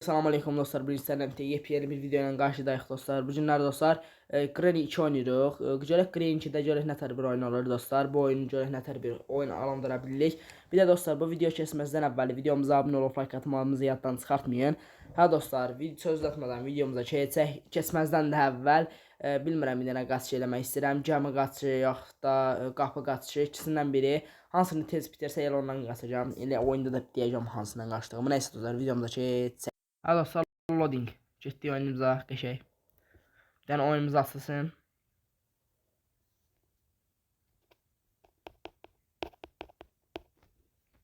Salam aleykum dostlar, birinci sənətdə yepyeni bir video ilə qarşıdayıq dostlar. Bu günlər dostlar Granny 2 oynayırıq. Görək Granny 2-də görək nətər bir oyun olur dostlar. Bu oyunu görək nətər bir oyun alandıra bilirik. Bir də dostlar, bu video keçməzdən əvvəl videomuza abunə olub like atmağımızı yaddan çıxartmayın. Hə dostlar, söz uzatmadan videomuza keçməzdən də əvvəl bilmirəm bir dənə qaçış eləmək istəyirəm. Gəmi qaçışı yaxud da qapı qaçışı, ikisindən biri. Hansını tez bitirsə elə ondan qaçacağam. Elə oyunda da deyəcəm hansından qaçdığımı. Nəysə dostlar, videomuza keçək. Hə dostlar, loading. Getdik oyunumuza, qəşəng. Bir dənə oyunumuz açılsın.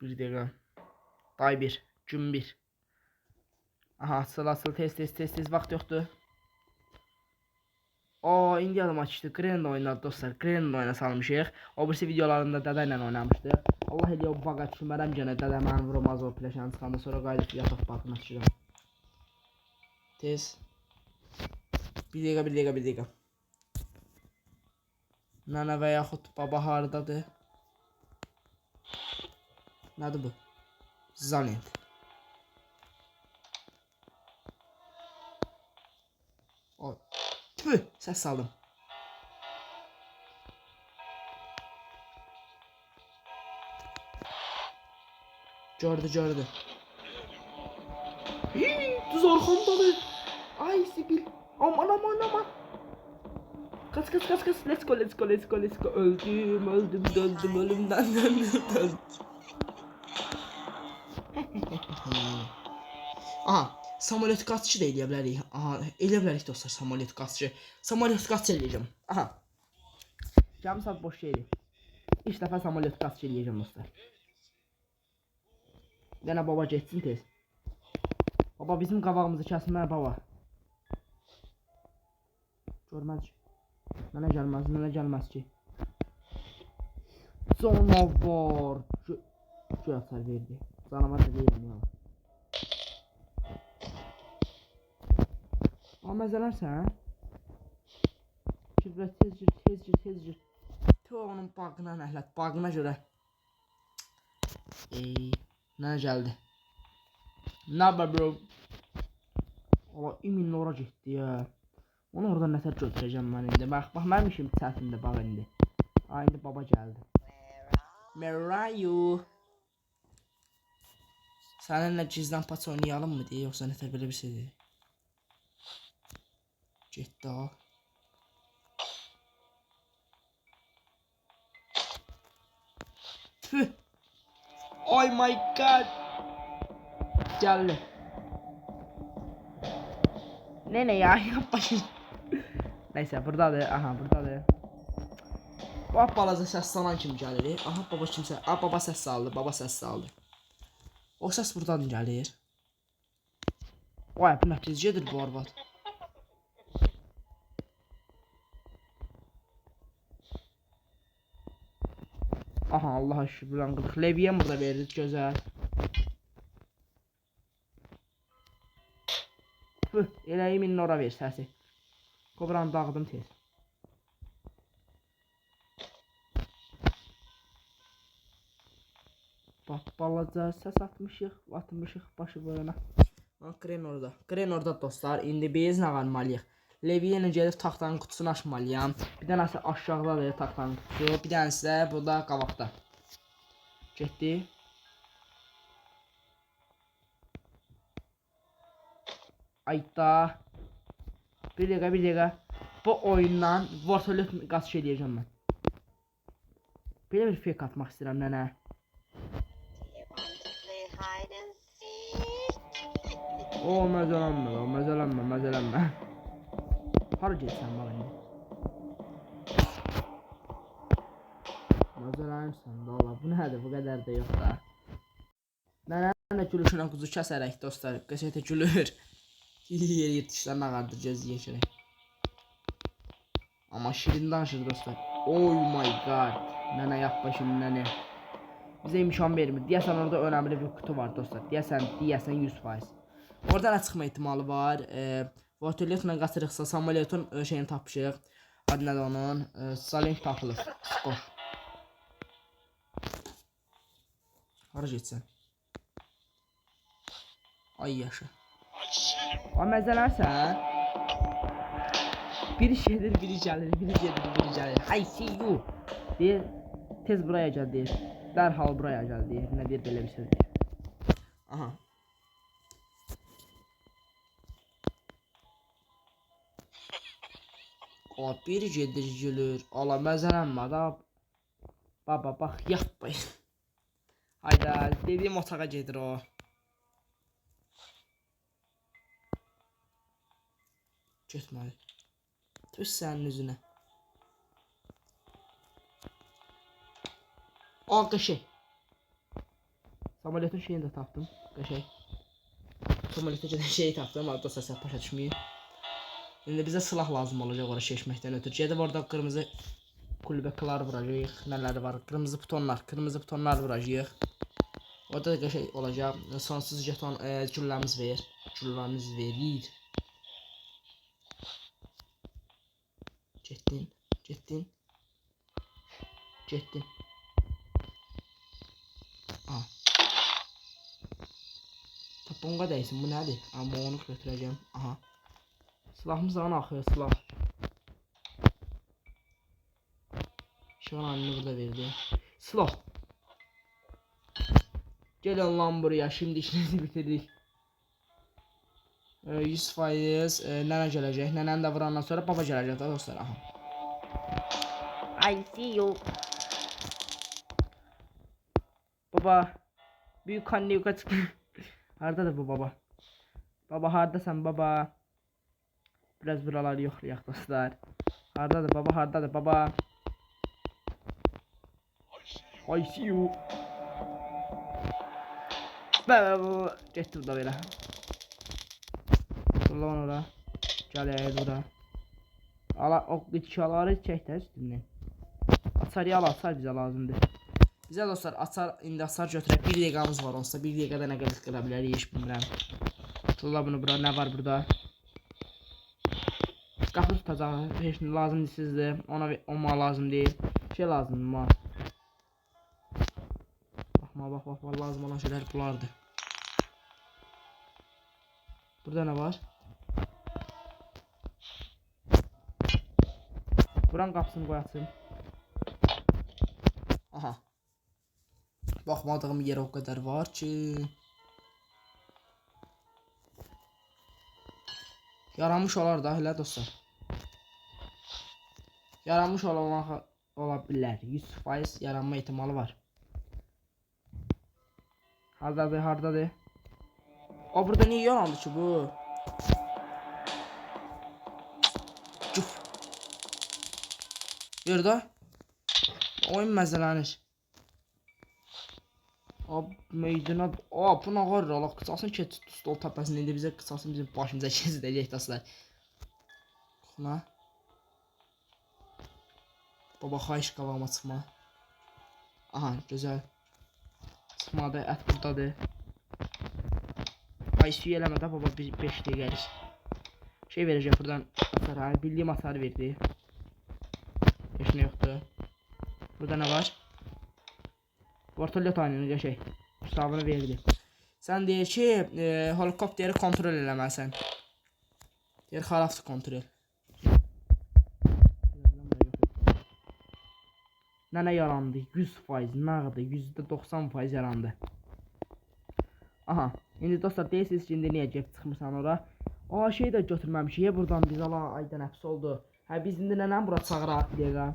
Bir dəqiqə. Day 1, gün 1. Aha, açıl, tez, vaxt yoxdur. İndi yadıma düşdü. Granny oynadı dostlar. Granny oyuna salmışıq. O birisi videolarında dədə ilə oynamışdı. Allah eləyə o baqa düşmərəm gənə dədə mənə vurmaz o pləşəni çıxanda sonra qayıdıb yataq bakına düşürəm. Tez. Bir dəqiqə. Nənə və yaxud baba hardadır? Nədir bu? Zanent. Tüh, səs saldım. Gördü. Düz arxamdadır. Ay Sibil. Aman. Kaç. Let's go. Öldüm. Ölümden döndüm. Aha. Samolyot qaçışı da eləyə bilərik. Aha, eləyə bilərik dostlar samolyot qaçışı. Samolyot qaçışı eləyəcəm. Aha. Yarım saat boş şeydir. İlk dəfə samolyot qaçışı eləyəcəm dostlar. Yenə baba getsin tez. Baba bizim qabağımızı kəsmə baba. Görməz ki. Mənə gəlməz ki. Canavar. Göğsər verdi. Canavar da deyirəm ya. Məzələrsən? Tez gir. Tüh onun bağına nəhlət. Bağına görə. Nə gəldi? Nə bə bro? Ola imin ora getdi ya. Onu oradan nətər götürəcəm mən indi. Bax mənim işim çətindir bax indi. İndi baba gəldi. Where are you? Səninlə gizlən paç oynayalım mı deyə yoxsa nətər belə bir şeydir? Getdi ha. Tüh. Oh my god. Gəldi. Ne ya yapmayın. Neyse buradadır. Aha buradadır. Baba balaca səs salan kimi gəlir. Aha baba kimsə. Baba səs saldı. O səs buradan gəlir. Vay bu nəticədir bu arvad. Aha Allah'a şükür qılıq. Leviyə burada verdik gözəl. Elə imin ora ver səsi. Kobranı dağıdım tez. Bax balaca səs atmışıq başı boyuna. Granny orada dostlar. İndi biz nə qalmalıyıq? Leviyə ilə gəlib taxtanın qutusunu açmalıyam. Bir dənəsi aşağıdadır taxtanın qutusu. Bir dənəsi də burada qabaqda. Getdi. Ayda. Bir dəqiqə. Bu oyundan vertolyot qaçış eləyəcəm mən. Belə bir fake atmaq istəyirəm nənə. Məzələnmə. Hara getsən bax indi? Məzələnirsən də Allah. Bu nədir? Bu qədər də yox da. Nənə gülüşünə quzu kəsərək dostlar. Qəşəngə gülür. Yer dişlərini ağardır gözləyək şərək. Amma şirin danışır dostlar. Oh my god. Nənə yapma şimdi nənə. Bizə imkan vermir. Deyəsən orada önəmli bir kutu var dostlar. Deyəsən 100%. Oradan da çıxma ihtimalı var. Vertolyotla qaçırıqsa samolyotun şeyini tapışıq. Adı nədir onun? Salink tapılır. Skoş. Hara getsən? Ay yaşa. O məzələrsən. Biri gedir, biri gəlir, biri gedir, biri gəlir. I see you. Deyir, tez buraya gəl deyir. Dərhal buraya gəl deyir. Nə deyir belə bir söz deyir. Aha. O biri gedir, gelir. Ala məzələnmə da. Baba bax yapmayın. Hayda, dediyim otağa gedir o. Getməli. Tüs sənin üzünə. O qəşək. Samolyotun şeyini də tapdım. Qəşək. Samolyota gedən şeyi tapdım. Adda səsə başa düşməyib. İndi bizə silah lazım olacaq oraya keçməkdən ötürü. Gedib orada qırmızı kulübəklər vuracağıq. Nələr var? Qırmızı butonlar vuracağıq. Orada da qəşək olacaq. Sonsuz jeton gülləmiz verir. Getdin. Aha. Taponga dəysin, bu nədir? Amma onu götürəcəm. Aha. Silahımız da axıyor, silah. Şu an anını burada verdi. Silah. Gelin lan buraya, şimdi işimizi bitirdik. 100% nənə gələcək. Nənəni də vurandan sonra baba gələcək da dostlar. Aha. I see you. Baba. Büyük anne yukarı çıktı. Haradadır bu baba? Baba haradasan baba? Biraz buraları yoxlayaq dostlar. Haradadır baba? I see you. Baba. Getdi bu da belə. Ulan ora. Gəl bura. Ala o qıçaları çək də üstündən. Açar bizə lazımdır. Bizə dostlar indi açar götürək. 1 dəqiqəmiz var onsuz da 1 dəqiqədə nə qədər qıra bilərik heç bilmirəm. Tulla bunu bura, nə var burada? Qapı tutacaq, heç nə lazım sizdir. Ona lazım deyil. Şey lazımdır ma. Bax lazım olan şeylər bunlardır. Burada nə var? Buranın qapısını qoyasın. Aha. Baxmadığım yer o qədər var ki. Yaranmış olar da elə dostlar. Yaranmış ola bilər. 100% yaranma ehtimalı var. Hardadır? O burada niye yarandı ki bu? Cuf. Yerde. Oyun məzələnir. Meydana. Bu nə var? Allah qısalsın ki stol təpəsində indi bizə qısalsın bizim başımıza keçəcək dostlar. Xuna. Baba xahiş qavama çıxma. Aha, gözəl. Çıxmadı, ət buradadır. Ay suyu eləmə də baba 5 dəqiqəlik. Şey verəcək buradan hasar, bildiyim hasar verdi. Heç nə yoxdur. Burada nə var? Portalyot aynını qəşək. Kitabını verdi. Sən deyir ki, helikopteri kontrol eləməlisən. Deyir xarabdır kontrol. Nənə yarandı 100%, nağdı %90% yarandı. Aha, indi dostlar deyirsiniz ki, indi niyə gəlib çıxmırsan ora? Aa, şey də götürməmişik, buradan biz ala aydan həbs oldu. Hə, biz indi nənəm bura çağıraq bir dəqiqə.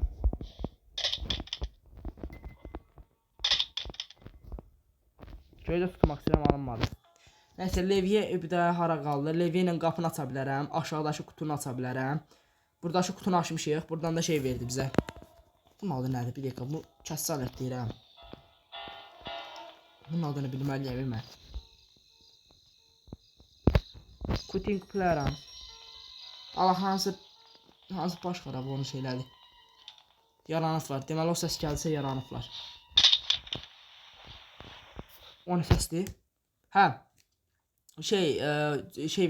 Köydə tutmaq istəyirəm, alınmadı. Nəysə, levyə bir də hara qaldı? Levyə ilə qapını aça bilərəm, aşağıdakı qutunu aça bilərəm. Buradakı qutunu açmışıq, buradan da şey verdi bizə. Bunun adı nədir? Bir dəqiqə, bu kəssə alət deyirəm. Bunun adını bilməliyəm mən. Cutting clearance. Allah hansı baş xarabı onu şeylədi. Yaranıblar. Deməli o səs gəlsə yaranıblar. O nə səsdir? Hə. Şey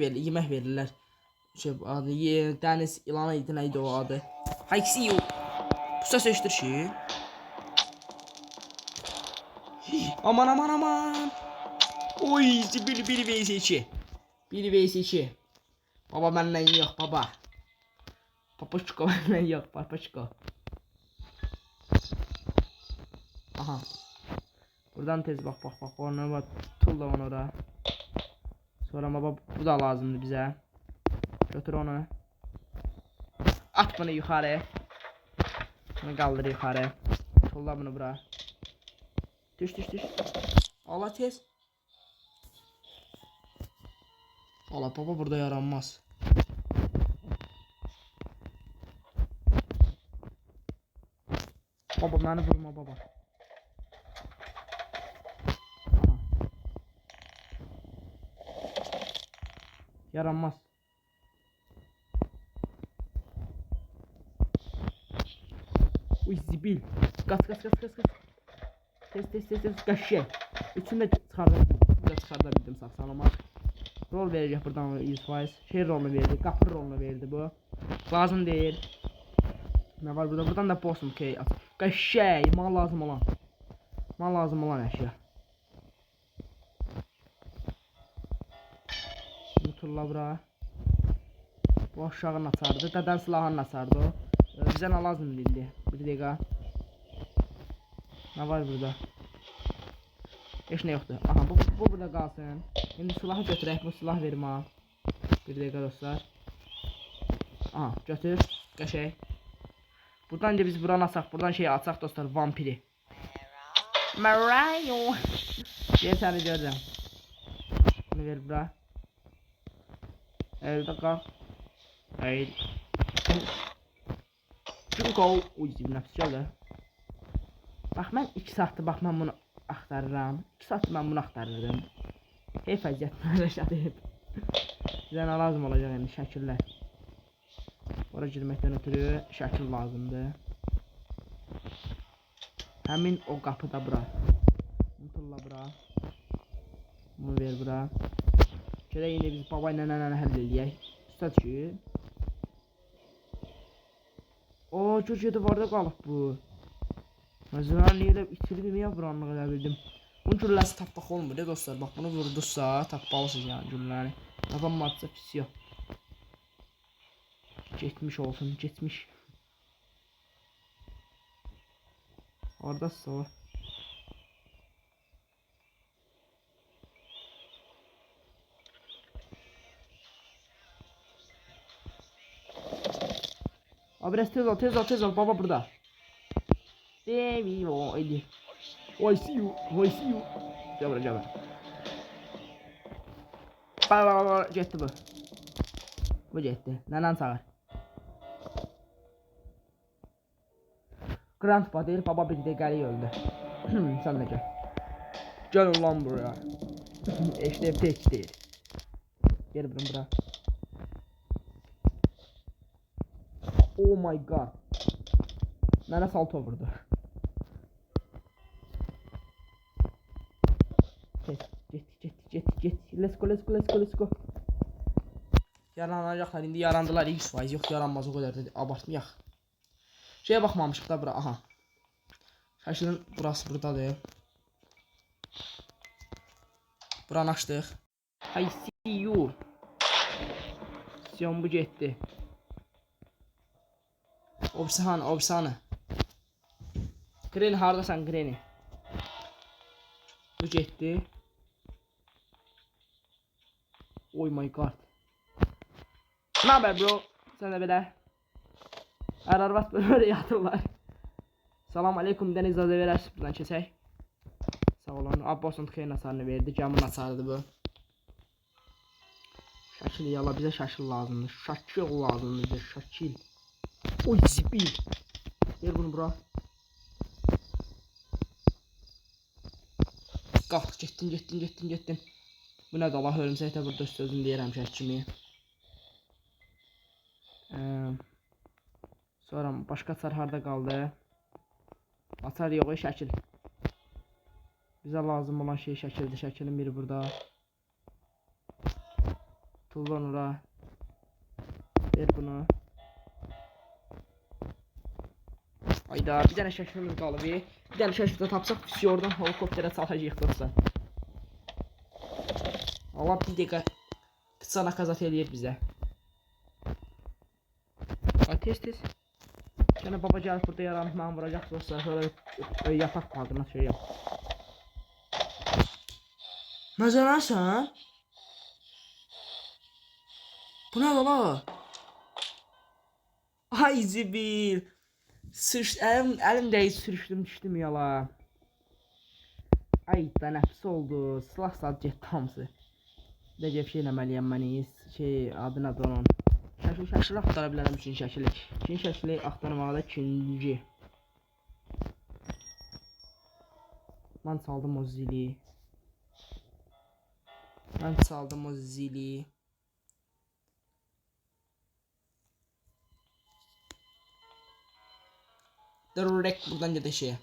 verilir, yemək verirlər. Adı dəniz ilanı idi, nə idi o adı? I see you. Bu səs eşidir ki. Aman. Oy, biri vs2. 1 vs 2. Baba məndən yox baba. Papaçko məndən yox papaçko. Aha. Buradan tez bak. Ona bak. Tulla onu oraya. Sonra baba bu da lazımdı bize. Götür onu. At bunu yukarı. Bunu kaldır yukarı. Tulla bunu buraya. Düş. Allah tez. Allah baba burada yaranmaz. Baba beni vurma baba. Aha. Yaranmaz. Uy zibil. Kaç. Tez. Kaşı. Üçünü de çıkardabildim sağ salama. Rol verecek buradan 100%. Şey rolunu verdi. Kapır rolunu verdi bu. Lazım değil. Ne var burada? Buradan da boss'um ki. Kaşı. Mal lazım olan eşya. Tulla bura. Bu aşağının açardı. Dədən silahının açardı o. Bizə nə lazım bildi? Bir dəqiqə. Ne var burada? Heç nə yoxdur. Aha bu burada qalsın. İndi silahı götürək. Bu silah verim ha. Bir dəqiqə dostlar. Aha götür. Qəşəng. Buradan da biz buranı açaq. Buradan şey açaq dostlar. Vampiri. Mario. Gel səni görürəm. Bunu ver bura. Elde kal. Hayır. Çünkü o nefs geldi. Bak ben 2 saattir bak ben bunu aktarıram. 2 saattir ben bunu aktarırdım. Hep əziyyətlər yaşadım. Bizə nə lazım olacaq yəni şəkillər. Ora girməkdən ötürü şəkil lazımdır. Həmin o qapıda bura. Unutulma bura. Bunu ver bura. Şöyle yine biz babayla nənəni həll eləyək. Üstad ki. Ooo Türkiye'de vardı qalıb bu. Mesela niye de itirdim ya buranlığı elə bildim. Bunun gülləsi tapmaq olmur ya dostlar. Bak bunu vurdursa tapmalısınız yani gülləri. Yapamazsa pis yok. Geçmiş olsun geçmiş. Orada sağ. Abi biraz tez ol baba burada. Baby o idi. I see you. Cabra. Baba getdi bu. Bu getdi. Nədən çağır? Grandpa deyir baba bir də gəli öldü. Sen de gel. Gel ulan buraya. İşte tek değil. Gel bura. Oh my god. Mənə salto vurdu. Get. Let's go. Yaranacaklar indi yarandılar X-Wise yok yaranmaz o kadar da abartmayaq. Şeye baxmamışıq da bura aha. Şaşırın burası buradadır. Buranı açdıq. I see you. Sion bu getdi. Obsana. Granny hardasan Granny? Bu getdi. Oh my god. Ne haber bro? Sen de böyle. Ararbat böyle yatırlar. Salam aleyküm deniz adı verər buradan keçək. Sağ olun. Abbasın xeyir hasarını verdi. Camın hasarıdır bu. Şəkil yala bize şəkil lazımdır. Şəkil lazımdır bize şəkil. Oy zibil. Ver bunu bura. Qalx getdin. Bu nə Allah hörümsək də burada sözünü deyirəm şəkimi. Sonra başqa açar harda qaldı? Açar yox şəkil. Bizə lazım olan şey şəkildir. Şəkilin biri burada. Tullan ora. Ver bunu. Ayda bir dənə şəklimiz qalıb. Bir dənə şəkildə tapsaq biz oradan helikopterə çalacağıq dostlar. Allah bir dəqiqə sana kazat eləyir bizə. Tez. Gene baba gəlib burada yaranıb mən vuracaq dostlar. Sonra yatak kaldırma şey yap. Məzələnsən? Bu ne baba? Ay zibil. Elim değil sürüştüm düştüm yala. Ay da nəfs oldu. Silah saat getdi hamısı. Necə bir şey eləməliyəm mən şey adına da onun. Şəkil axtara bilərəm üçün şəkili. İkinci şəkili axtarmağa da ikinci. Mən çaldım o zili. Direkt buradan gedək şeyə.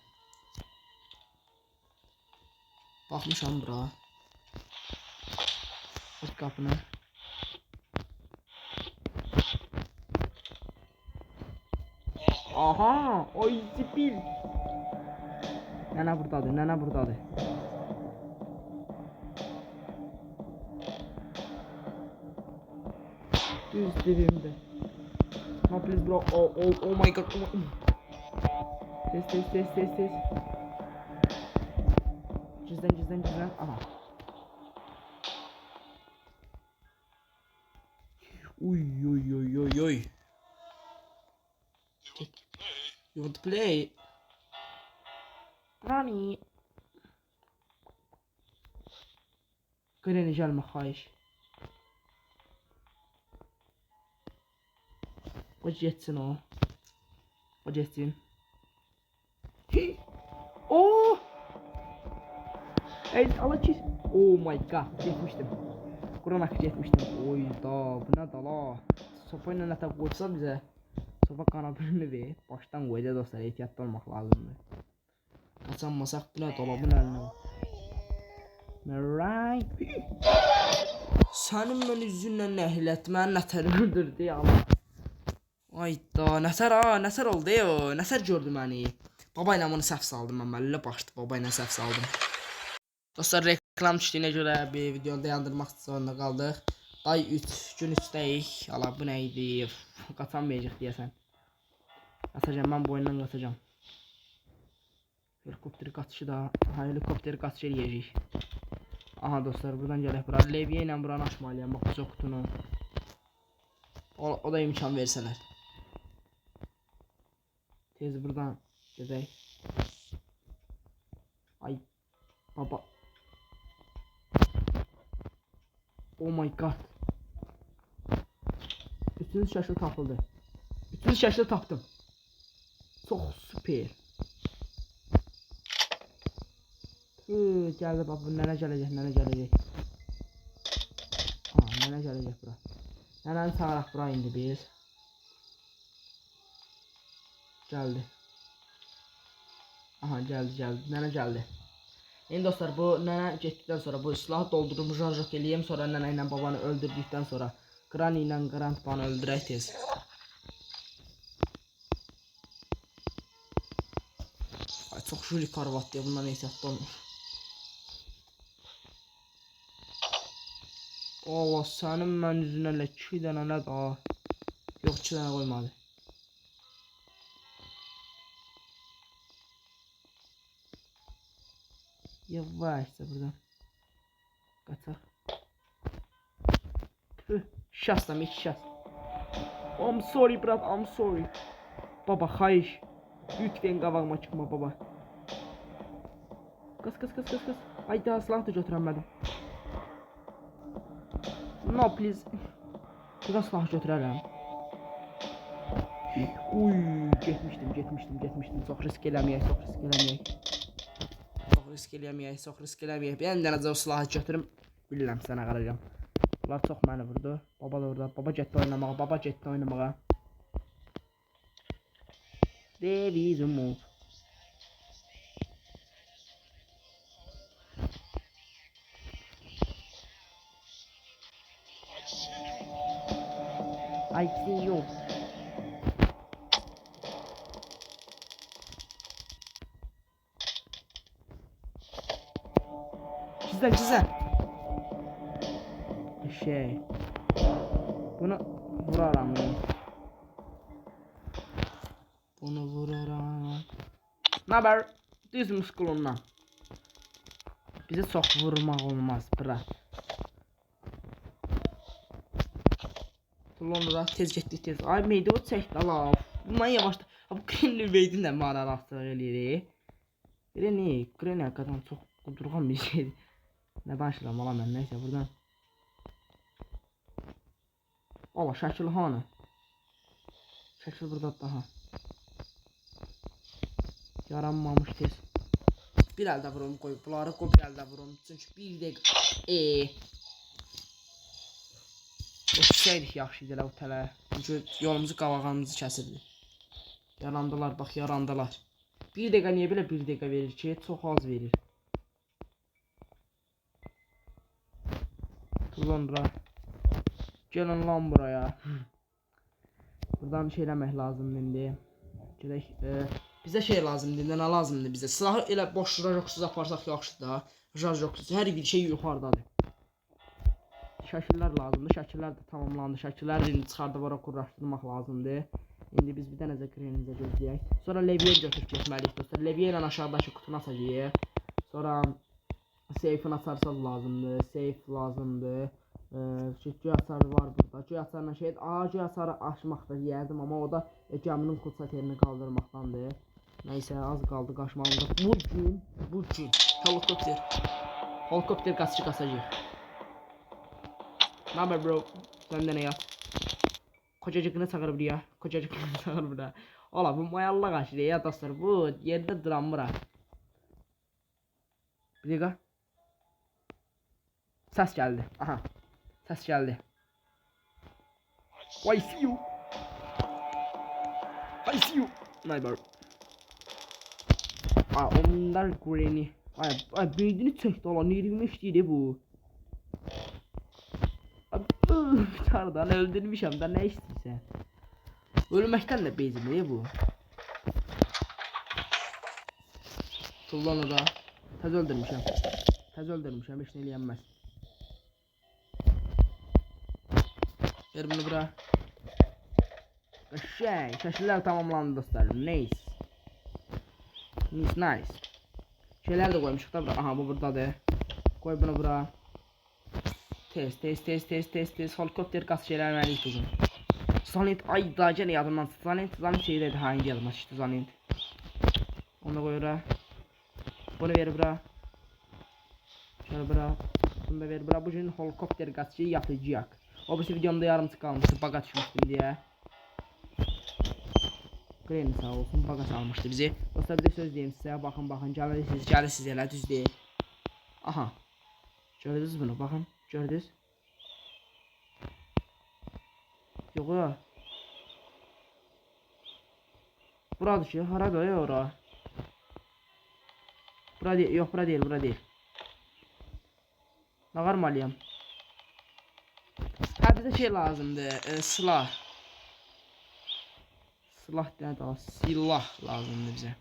Baxmışam bura. Aç qapını. Aha, oy zibil. Nənə burdadır. Düz dibimdə. No please bro. Oh my god. Tez. Cizden. Aha. Uy. You want to play? Rani. Granny gelme xahiş. O getsin o. O getsin. Oh! Ey ala ki. Oh my god, getmişdim. Quranak getmişdim. Oy da, bu nə da la? Sopa ilə nətə qoysa bizə. Sopa kanabını ver. Başdan qoyacaq dostlar, ehtiyatlı olmaq lazımdır. Qaçanmasaq bu nə dolabın əlinə. Meray. Sənin mən üzünlə nəhlət, mən nətər öldürdü ya. Ay da, nətər oldu ya, nətər gördü məni. Baba ilə bunu səhv saldım, mən məllə başdı, baba ilə səhv saldım. Dostlar, reklam düşdüyünə görə bir videonu dayandırmaq zorunda qaldıq. Day 3 gün 3'dəyik. Allah bu nə idi? Qaçamayacaq deyəsən. Qaçacağım, mən bu oyundan qaçacağım. Helikopteri qaçışı da, helikopteri qaçışı eləyəcək. Aha dostlar, buradan gələk bura. Levye ilə buranı açmalıyam, bax bu qutunu. O da imkan versələr. Tez buradan gedək. Ay baba. Oh my god. Üçüncü şəkil tapıldı. Üçüncü şəkil tapdım. Çox süper. Gəldi baba, nənə gələcək. Nənə gələcək bura. Nənəni çağıraq bura indi biz. Gəldi. Aha, gəldi. Nənə gəldi. İndi dostlar, bu nənə getdikdən sonra bu silahı doldurub jarjok eləyəm, sonra nənə ilə babanı öldürdükdən sonra Granny ilə Grandpanı öldürək tez. Ay, çox jülik arvad deyə bundan ehtiyatlı olmuş. Allah, sənin mən üzünə elə 2 dənə nə daha. Yox, 2 dənə qoymadı. Yavaşça buradan. Qaçaq. Şahsam, 2 şahs. I'm sorry brat, I'm sorry. Baba, xahiş. Lütfen qabağıma çıxma baba. Qas. Ay daha silah da götürəmədim. No please. Buradan silah götürərəm. Uy, getmişdim. Çox risk eləməyək. Çox risk eləməyək. Bir dənə o silahı götürüm. Bilirəm sənə qalacağam. Bunlar çox məni vurdu. Baba da orada. Baba getdi oynamağa. There is a move. I see you. Güzel. Şey. Bunu vuraram. Bunu vuraram. Naber? Düz muskulundan. Bize çok vurmaq olmaz, bırak. Londra tez getdik tez. Ay meydi o çəkdi Allah. Mən yavaşda. Bu Greenli Veydin də mənə rastlıq eləyir. Greenli, Greenli həqiqətən çox qudurğan bir şeydir. Nə danışıram ala mən, nəysə buradan. Allah şəkil hanı? Şəkil burada daha. Yaranmamış tez. Bir əldə vurum qoyub bunları, qoy bir əldə vurum. Çünki bir dəqiqə. Ötsəydik yaxşı idi o tələ. Çünki yolumuzu qavağımızı kəsirdi. Yarandılar, bax yarandılar. Bir dəqiqə niyə belə bir dəqiqə verir ki? Çox az verir. Londra. Gəlin lan buraya. Buradan şey eləmək lazımdır indi. Gedək. Bizə şey lazımdır. Nə lazımdır bizə? Silahı elə boş rajoksuz aparsaq yaxşıdır da. Rajoksuz hər bir şey yuxarıdadır. Şəkillər lazımdır. Şəkillər də tamamlandı. Şəkilləri indi çıxardıb ora qurlaşdırmaq lazımdır. İndi biz bir dənə zəkrinizə gözləyək. Sonra levyə götürüb getməliyik dostlar. Levyə ilə aşağıdakı qutunu açacağıq. Sonra seyfini açarsa lazımdır. Seyf lazımdır. Göy hasarı var burada. Göy hasarla şey, göy hasarı açmaqda yerdim amma o da gəminin pulsatörünü qaldırmaqdandır. Nəysə az qaldı qaçmağımıza. Bu gün helikopter qaçıcı qaçacaq. Naber bro? Səndə nə yat? Kocacıqını çağır buraya. Kocacıqını çağır buraya. Ola bu mayalla qaçır ya dostlar. Bu yerdə duramıram. Bir dəqiqə. Səs gəldi. Aha. Səs gəldi. I see you. I see you. Neighbor. Onlar Granny. Ay beynini çəkdi ala. Nervimi işləyir bu. Çardan öldürmüşəm də nə istəyirsən. Ölməkdən də bezmir bu. Tullanı da. Təz öldürmüşəm. Heç nə eləyənməz. Ver bunu bura. Şəkillər tamamlandı dostlarım. Nice. Şeylər də qoymuşuq da bura. Aha bu buradadır. Qoy bunu bura. Tez. Helikopter qaz şeylər məliyik bugün. Zanit ay daha gene yadımdan. Zanit şeydəydi. Ha indi yadıma düşdü Zanit. Onu qoy ora. Bunu ver bura. Şöyle bura. Bunu da ver bura. Bugün helikopter qaz şeyi yapacağıq. O bu videomda yarımçı kalmıştı. Baga düşmüştüm diye. Granny sağ olsun baga salmıştı bizi. Dostlar bir de söz diyeyim size. Bakın. Gəlirsiniz elə düz değil. Aha. Gördünüz bunu bakın. Gördünüz. Yok ya. Buradır ki. Haradır ya ora. Bura değil. Yok bura değil. Ne var maliyem? Ha bize şey lazımdı. Silah. Silah lazımdı bize.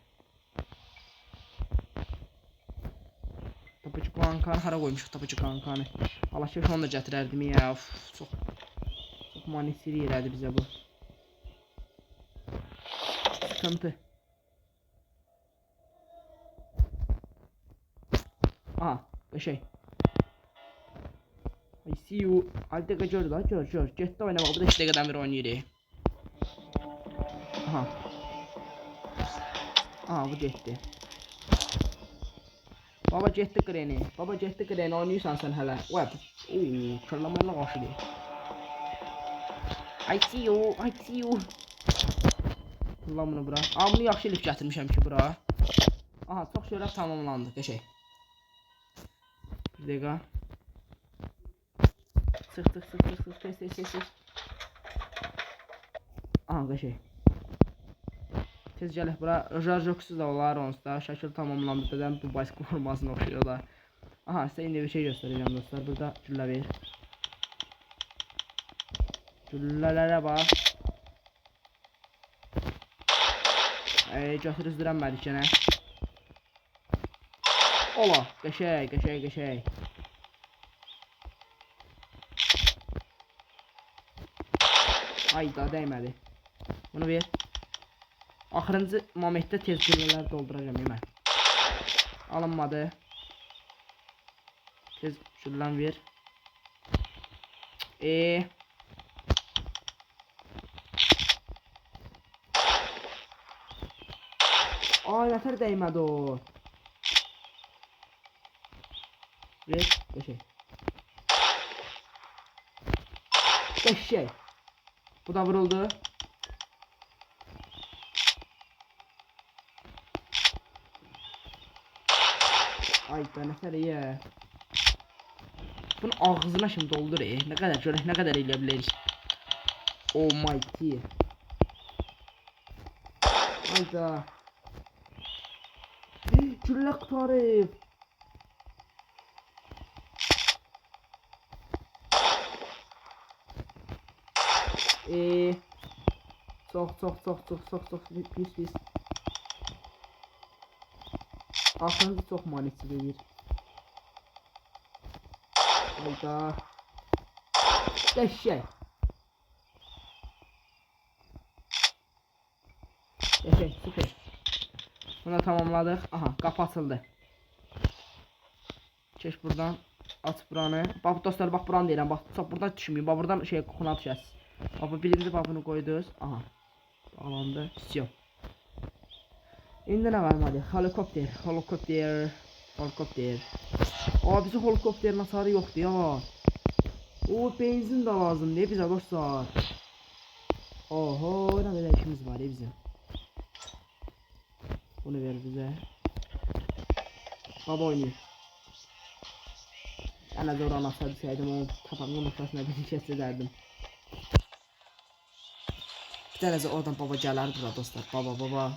Tapıcı kankanı hara koymuşuq tapıcı kankanı. Allah şef onu da gətirərdim ya. Çox manisiri elədi bizə bu. Sıkıntı. Aha, şey. I see you. Hadi gör da gör. Getdi oynamaq. Bu da 2 dəqiqədən beri oynayır. Aha bu getdi. Baba getdi Granny. Oynayırsan sən hələ. Oy. Kırlamayla qaşıdı. I see you. Lan bunu bura. Bunu yaxşı elif gətirmişəm ki bura. Aha çox şöhrət tamamlandı. Qəşəng. Bir dəqiqə. Sıx. Aha qəşəng. Tez gələk bura. Jarjoksuz da olar onsuz da. Şəkil tamamlandı. Dedim bu baskı formasına oxşuyur da. Aha size indi bir şey göstereceğim dostlar. Burada gülle ver. Güllelere bak. Götürüz direnmedik gene. Ola. Qəşəng. Ayda değmedi. Bunu ver. Axırıncı momentdə tez güllələri dolduracağım mən. Alınmadı. Tez şuradan ver. Ay nətər dəymədi o. Ver. Beşək. Beşək. Bu da vuruldu. Ay da nətər ya. Bunun ağzına şimdi doldur ne kadar görək ne kadar eləyə bilərik. Oh my god. Hayda. Güllə qutarıb. Çox pis. Axırıncı çox manisi verir. Hayda. Qəşəng. Qəşəng, süper. Bunu tamamladık. Aha, qapı açıldı. Keç buradan. Aç buranı. Bax dostlar, bax buranı deyirəm. Bax, çox buradan düşməyim. Bax buradan şey qoxuna düşəsiz. Bax birinci babını qoydunuz. Aha. Bağlandı. Всё. İndi nə var hadi? Helikopter. Aa, bize helikopterin hasarı yoktu ya. O benzin de lazım ne bize dostlar. Oho, ne kadar işimiz var ya bizim. Bunu ver bize. Baba oynuyor. Ben de oradan asla düşseydim o kafamın noktasına bir kes ederdim. Bir tanesi oradan baba gelir bura dostlar. Baba.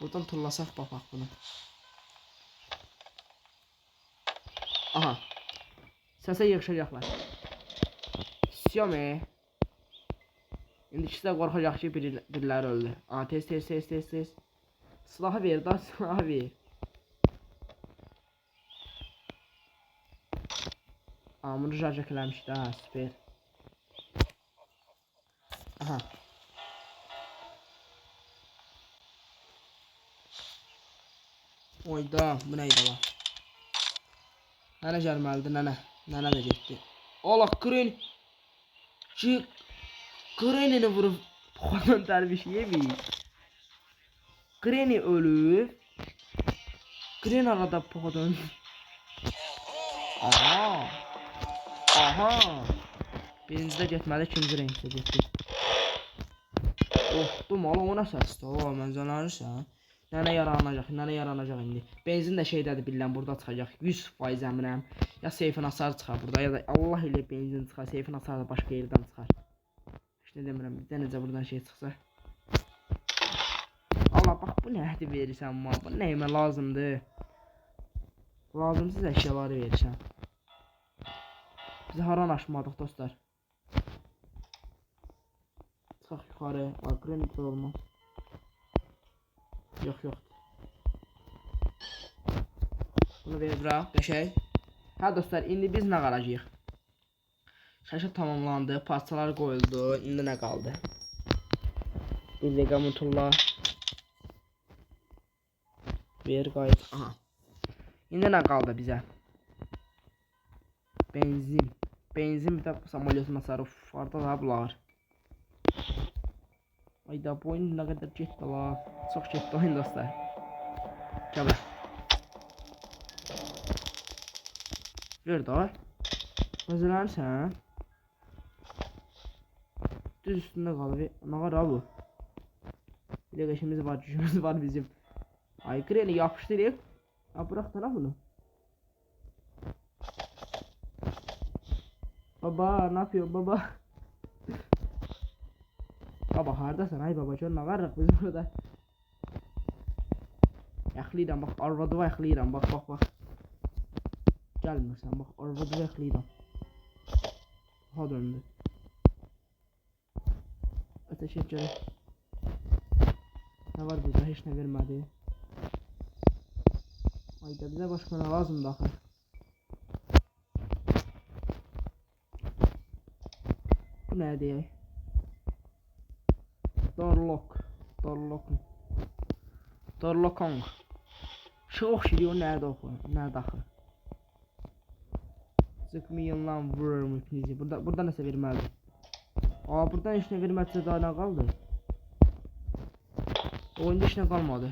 Buradan turlasak bapak bunu. Aha. Səsə yığışacaqlar. Siyome. İndi ikisi də qorxacaq ki biriləri öldü. Aha, tez. Silahı ver da, silahı ver. Aha, bunu jarjak eləmişdi ha, süper. Aha. Oyda, bu neydi la? Nənə gəlməlidir, nənə də getdi. Allah, Granny'ni vurup poxadan dərviş yemiş. Granny ölüb. Granny arada poxadan. Aha. Birincidə getməli, ikinci renkdə getdi. Qorxdum, ala o nə səsdir? O, mən zənərsən. Nənə yaranacaq indi. Benzin də şeydədir bilən, burada çıxacaq. 100% əminəm. Ya seyfin hasarı çıxar burada, ya da Allah ilə benzin çıxar, seyfin hasarı da başqa yerdən çıxar. İşte demirəm, bir dənəcə buradan şey çıxsa. Allah, bax bu nədir verirsən ma? Bu nəyimə lazımdır? Lazımsız əşyaları verirsən. Biz haran aşmadıq dostlar. Çıxaq yuxarı, akronik olmaz. Yox. Bunu ver bura, qəşəng. Hə dostlar, indi biz nə qalacağıq? Şaşı tamamlandı, parçalar qoyuldu. İndi nə qaldı? Bir dəqiqə mutulla. Ver qayıt. Aha. İndi nə qaldı bizə? Benzin bir də samolyotun hasarı. Farda da bunlar. Ayda bu oyun nə qədər getdi la. Çox getdi oyun dostlar. Gəl. Ver də. Özlərsən. Düz üstündə qalır. Nə var ha bu? Bir də işimiz var, gücümüz var bizim. Ay Granny yapışdırıq. Ha bırak da bunu. Baba ne yapıyorsun baba? Baba hardasan ay baba gör nə qarırıq biz burada. Yaxlayıram bax arvadı yaxlayıram bax. Gəlmirsən bax arvadı yaxlayıram. Ha döndü. Ateş et görək. Ne var burada heç nə vermədi. Ayda bize başka ne lazım daha? Bu nədir? Dorlokong. Çox şiri o nədir oxu? Nədir axı? Sıkmayın vururum ipinizi. Burada nəsə verməlidir. Buradan heç nə vermədsə daha nə qaldı? Oyunda heç nə qalmadı.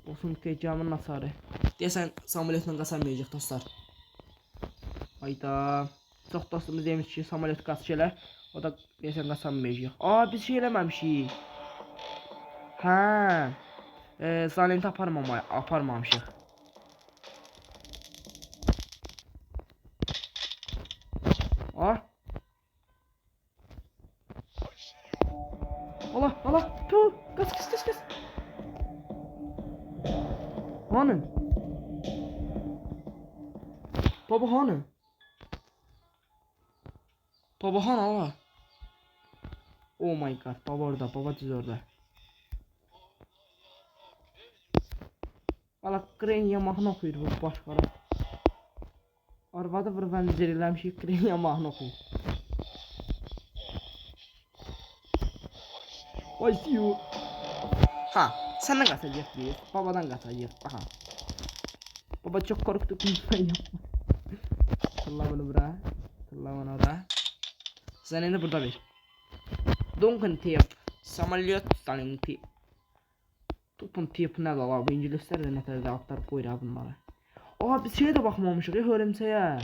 Olsun tecamın hasarı. Deyəsən samolyotla qaçamayacaq dostlar. Hayda. Çox dostumuz demiş ki samolyot qaç gələr. O da deyəsən qaçamayacaq. Biz şey eləməmişik. Zalenti aparmamışıq. Allah. Kaç. Hanı? Baba hanı? Baba hanı Allah? Oh my god, baba orada, baba düz orada. Valla Kren yamağını oxuyur bu başqara. Arvadı vurub vəncir eləmişik, Kren yamağını oxuyur. Ay siyo. Səndən qaçacaq biz, babadan qaçacaq. Baba çok korktu lütfen yapma. Tılla bunu bura. Tılla bunu ora. Sen indi burada ver. Duncan tip. Samolyot Stalinki. Topun tip ne de la bu İngilizler de netelde aktarıp koyur bunları. Biz şeye de bakmamışıq ya hörümçəyə.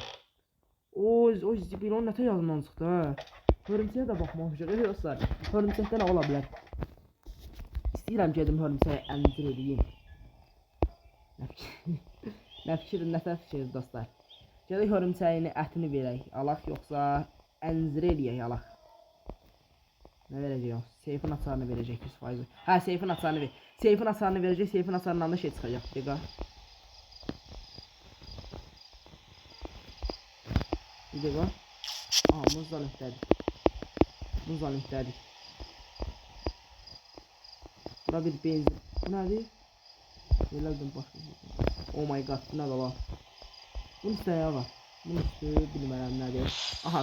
O zibil onun nətə yazından çıxdı ha. Hörümçəyə də baxmamışıq ya dostlar. Hörümçəkdə nə ola bilər? İstəyirəm gedim hörümçəyə əncir edeyim. Nə fikir dostlar. Gələk hörümçəyini ətini verək, alaq yoxsa əncir eləyək alaq. Nə verəcək o? Seyfin açarını verəcək 100%. Seyfin açarını ver. Seyfin açarını verəcək, seyfin açarından da şey çıxacaq. Dəqiqə. Bir dəqiqə. Muzdan ihtədik. Bura bir benzin. Bu nədir? Elədim başqa. Oh my god, bu nədir la? Bunun üstü ya var. Bunun üstü bilmərəm nədir.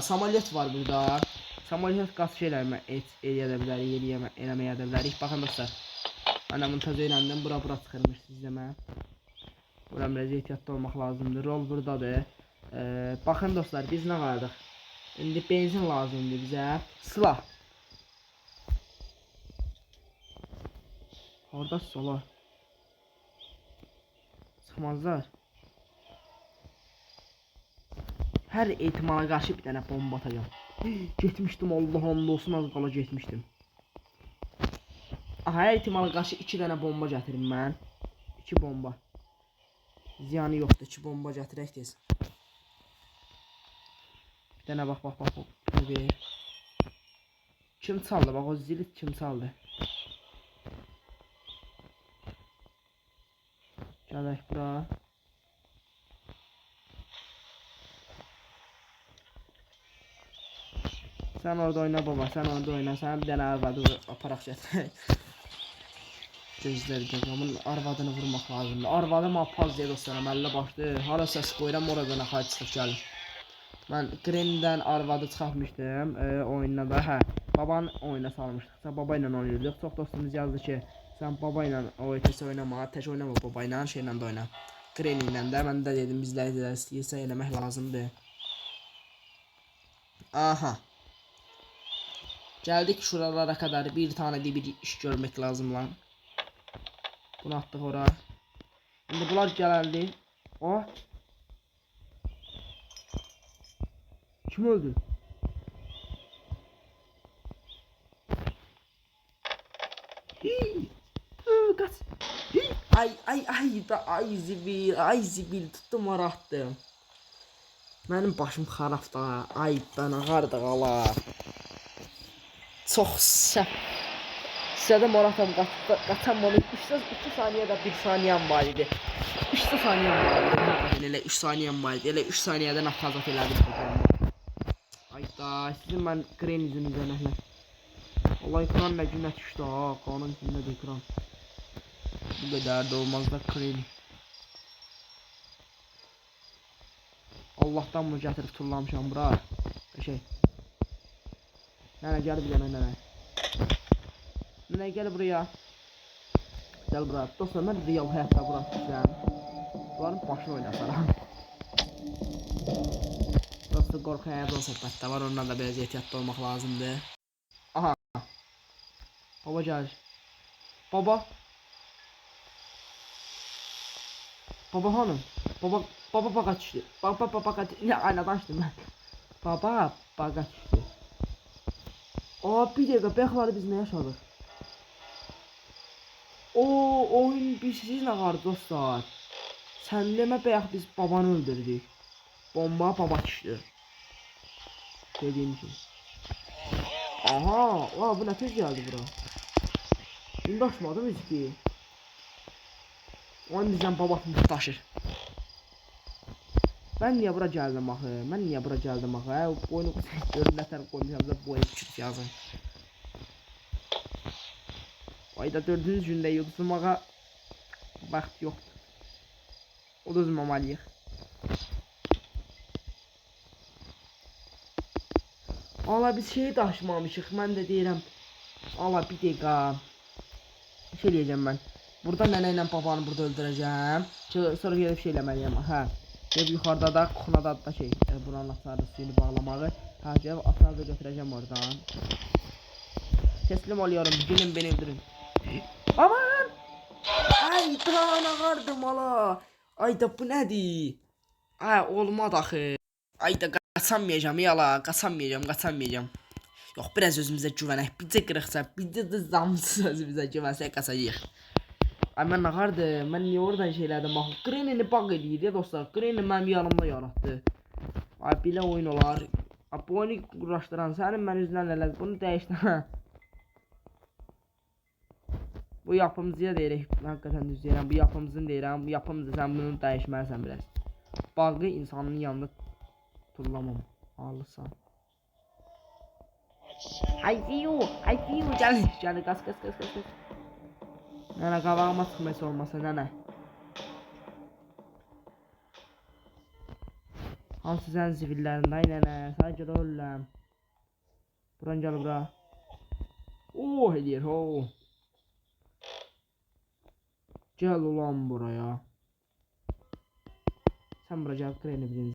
Samolyot var burada. Samolyot qaz şeylər eləməyə də bilərik. Baxın dostlar. Mən montaj öyrəndim. Bura çıxırmış sizləmə. Bura biraz ehtiyatlı olmaq lazımdır. Rol buradadır. Baxın dostlar, biz nə qaldıq? İndi benzin lazımdır bizə. Silah. Orada sola. Çıxmazlar. Hər ehtimala qarşı bir dənə bomba atacağım. Getmişdim, Allah olsun, az qala getmişdim. Hər ehtimala qarşı 2 dənə bomba gətirim mən. 2 bomba. Ziyanı yoxdur, 2 bomba gətirək tez. Bir dənə bax. Kim çaldı? Bax o zili kim çaldı? Gələk bura. Sen orada oyna baba, sen orada oyna. Sen bir dənə arvadı aparaq gətirək. Gözləri onun arvadını vurmaq lazımdır. Arvadım apaz deyə dostlar, əməlli başdı. Hala səs qoyuram, oradan axay çıxıb gəlir. Mən Green'dən arvadı çıxartmışdım oyununa da. Babanı oyuna salmışdıqsa baba ilə oynayırdıq. Çox dostumuz yazdı ki, sen baba ilə OTS oynama, tək oynama baba ilə, şeylə də oyna. Green ilə də mən də dedim bizlər istəyirsə eləmək lazımdır. Geldik şuralara kadar, bir tane de bir iş görmek lazım lan. Bunu attık oraya. Şimdi bunlar geldi. Kim öldü? Kaç. Ay zibil tuttum ara attım. Benim başım xarab da. Ay ben ağardı qala. Çox səhv. Sizə maratam qaçanmalı 2 saniyədə 1 saniyəm var idi. 3 saniyəm var idi. Elə 3 saniyəm var idi. Elə 3 saniyədə nafazat elədim. Ayda sizin mən Green yüzünüzə nəhlər. Allah ekran nə günə düşdü ha. Qanun günündə ekran. Bu qədər də olmaz da Green. Allah'tan mı gətirib tullamışam bura. Şey. Nene gel buraya nene. Nene gel buraya. Gel buraya. Dostlar ben real hayatta bura düşürəm. Bunların başını oynasaram. Dostlar qorxu həyatdan söhbətdə var. Ondan da biraz ehtiyatlı olmaq lazımdır. Aha. Baba gəlir. Baba. Baba hanım. Baba bağa düşdü. Baba bağa düşdü. Ya aynadan düşdüm mən. Baba bağa düşdü. Aa bir dəqiqə bəyəxları biz nə yaşadıq? Oyun bir sizlə var dostlar. Sən demə bəyəx biz babanı öldürdük. Bomba baba düşdü. Dediyim kimi. Aha, bu nə tez gəldi bura. İndi açmadım heç ki. Oyun bizdən babasını daşır. Mən niyə bura gəldim axı? Oyunu görün nətər qoymuşam da bu oyunu küçük yazın. Ayda 4-cü gündə yuduzmağa vaxt yoxdur. Uduzmamalıyıq. Ala biz şeyi daşımamışıq. Mən də deyirəm. Ala bir dəqiqə. Şey eləyəcəm mən. Burada nənə ilə babanı burada öldürəcəm. Sonra gedib şey eləməliyəm. Hə. Gedib yuxarıda da kuxnada da şey. Buranın açarı suyunu bağlamağı. Hə, gedib atları da götürəcəm oradan. Teslim oluyorum. Gelin beni öldürün. Aman! Ay daha ağardım ala. Ayda bu nədir? Ay olmadı axı. Ayda qaçamayacağım yala. Qaçamayacağım. Yox biraz özümüzə güvənək. Bircə qırıqsa, bircə də zamsız özümüzə güvənsək qaçacağıq. Ay mən ağardım. Mən niyə oradan şeylədim axı? Grenini bağ eləyir ya dostlar. Greni mənim yanımda yaratdı. Ay belə oyun olar. Ay bu oyunu quraşdıran sənin mən üzündən elədim. Bunu dəyişdim. Bu yapımcıya deyirik. Hakikaten düz deyirəm. Bu yapımcının deyirəm. Bu yapımcı sən bunu dəyişməlisən biraz. Bağı insanın yanında turlamam. Alırsan. I see you. Gəl qas. Nənə qabağıma çıxması olmasa nənə. Hamısı sənin zibillərində ay nənə. Sadəcə də ölürəm. Buran gəl bura. Eləyir Gel ulan buraya. Sen bura gel kreni bilin.